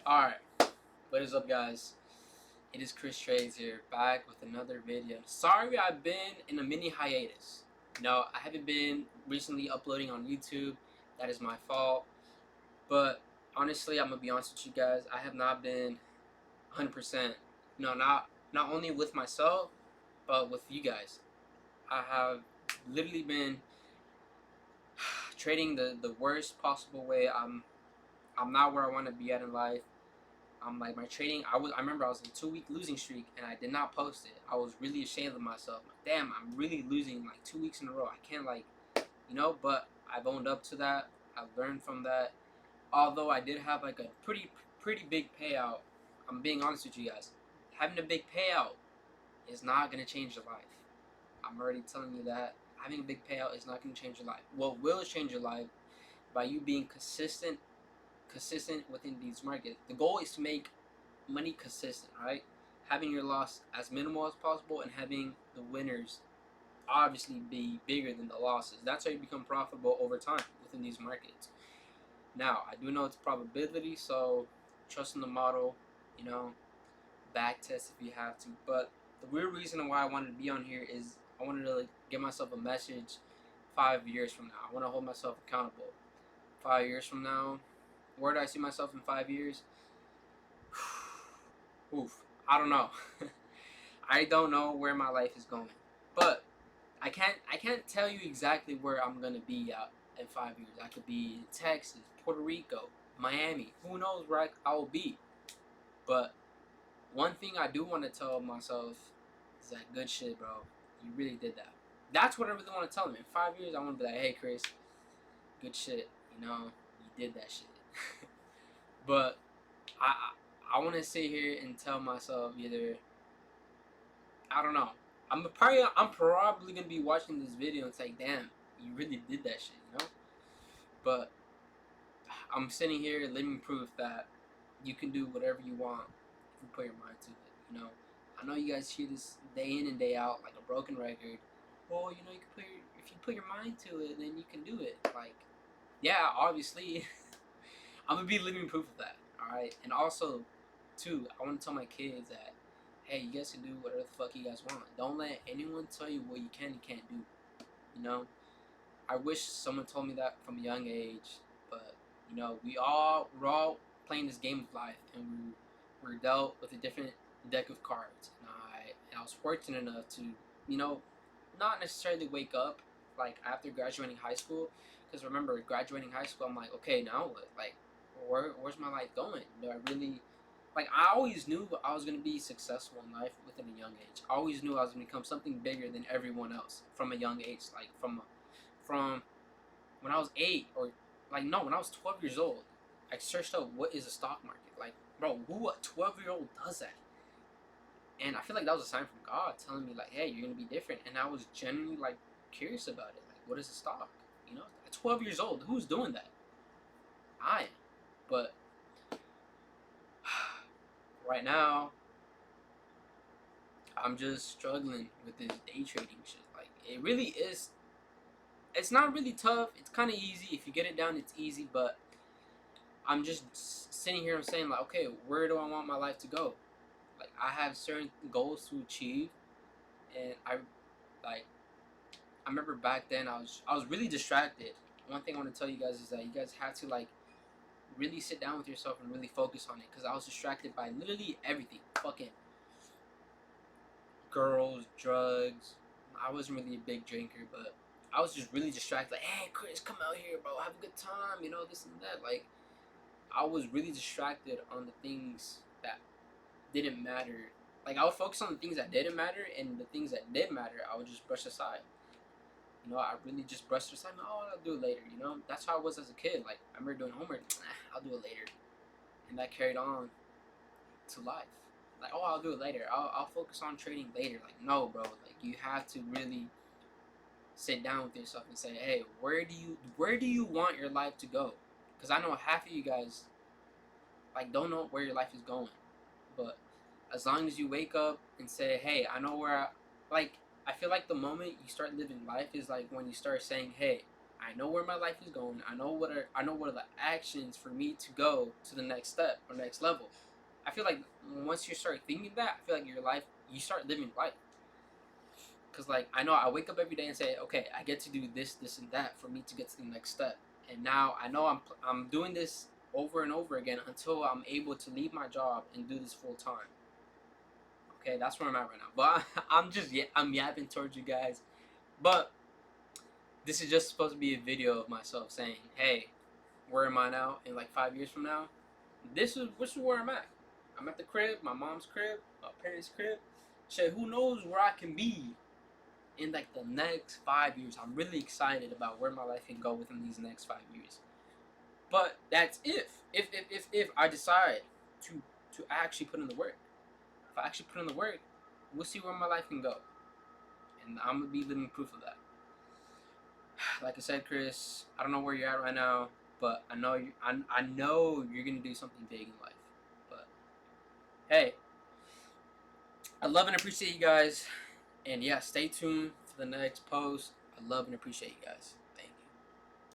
Alright, what is up, guys? It is Chris Trades here, back with another video. Sorry I've been in a mini hiatus. I haven't been recently uploading on YouTube. That is my fault. But honestly, I'm gonna be honest with you guys. I have not been 100%. Not only with myself, but with you guys. I have literally been trading the worst possible way. I'm not where I want to be at in life. Like my trading, I remember I was in a 2 week losing streak and I did not post it. I was really ashamed of myself. Like, damn, I'm really losing like 2 weeks in a row. I can't but I've owned up to that. I've learned from that. Although I did have like a pretty big payout. I'm being honest with you guys. Having a big payout is not gonna change your life. I'm already telling you that. Having a big payout is not gonna change your life. What will change your life by you being consistent within these markets. The goal is to make money consistent, right? Having your loss as minimal as possible and having the winners obviously be bigger than the losses. That's how you become profitable over time within these markets. Now, I do know it's probability, so trust in the model, you know, back test if you have to. But the real reason why I wanted to be on here is I wanted to give myself a message 5 years from now. I want to hold myself accountable. 5 years from now, where do I see myself in 5 years? Oof, I don't know. I don't know where my life is going, but I can't tell you exactly where I'm gonna be out in 5 years. I could be in Texas, Puerto Rico, Miami. Who knows where I will be? But one thing I do want to tell myself is that good shit, bro. You really did that. That's what I really want to tell them. In 5 years, I want to be like, hey, Chris, good shit. You did that shit. But I want to sit here and tell myself either I don't know. I'm probably gonna be watching this video and say, damn, you really did that shit. But I'm sitting here living proof that you can do whatever you want if you put your mind to it. I know you guys hear this day in and day out like a broken record. Well, you can if you put your mind to it, then you can do it. Like, yeah, obviously, I'm gonna be living proof of that. All right, and also, too, I want to tell my kids that, hey, you guys can do whatever the fuck you guys want. Don't let anyone tell you what you can and can't do. You know, I wish someone told me that from a young age, but we're all playing this game of life, and we're dealt with a different deck of cards. And I was fortunate enough to, not necessarily wake up like after graduating high school, because remember graduating high school, I'm like, okay, now what? Like, where's my life going? Do I really like? I always knew I was gonna be successful in life within a young age. I always knew I was gonna become something bigger than everyone else from a young age, like from when I was 8 or like no, when I was 12 years old. I searched up what is a stock market. Like, bro, who a 12-year-old does that? And I feel like that was a sign from God telling me like, hey, you're gonna be different. And I was genuinely like curious about it. Like, what is a stock? At 12 years old, who's doing that? I am. But right now, I'm just struggling with this day trading shit. Like, it really is. It's not really tough. It's kind of easy if you get it down. It's easy, but I'm just sitting here and saying like, okay, where do I want my life to go? Like, I have certain goals to achieve, and like I remember back then I was really distracted. One thing I want to tell you guys is that you guys have to like really sit down with yourself and really focus on it, because I was distracted by literally everything. Fucking girls, drugs. I wasn't really a big drinker, but I was just really distracted. Like, hey, Chris, come out here, bro. Have a good time. This and that. Like, I was really distracted on the things that didn't matter. Like, I would focus on the things that didn't matter, and the things that did matter, I would just brush aside. I really just brushed aside. Oh, I'll do it later. That's how I was as a kid. Like, I remember doing homework. I'll do it later, and that carried on to life. Like, oh, I'll do it later. I'll focus on trading later. Like, no, bro. Like, you have to really sit down with yourself and say, hey, where do you want your life to go? Because I know half of you guys like don't know where your life is going, but as long as you wake up and say, hey, I know where I feel like the moment you start living life is like when you start saying, hey, I know where my life is going. I know what are the actions for me to go to the next step or next level. I feel like once you start thinking that, I feel like your life, you start living life. Cause like I know I wake up every day and say, okay, I get to do this, this, and that for me to get to the next step. And now I know I'm doing this over and over again until I'm able to leave my job and do this full time. Okay, that's where I'm at right now. But I'm yapping towards you guys. But this is just supposed to be a video of myself saying, hey, where am I now? In like 5 years from now, this is where I'm at. I'm at the crib, my mom's crib, my parents' crib. Shit, who knows where I can be in like the next 5 years. I'm really excited about where my life can go within these next 5 years. But that's if I decide to actually put in the work. If I actually put in the work, we'll see where my life can go, and I'm gonna be living proof of that. Like I said, Chris, I don't know where you're at right now, but I know you're gonna do something big in life. But hey, I love and appreciate you guys, and yeah, stay tuned for the next post. I love and appreciate you guys. Thank you.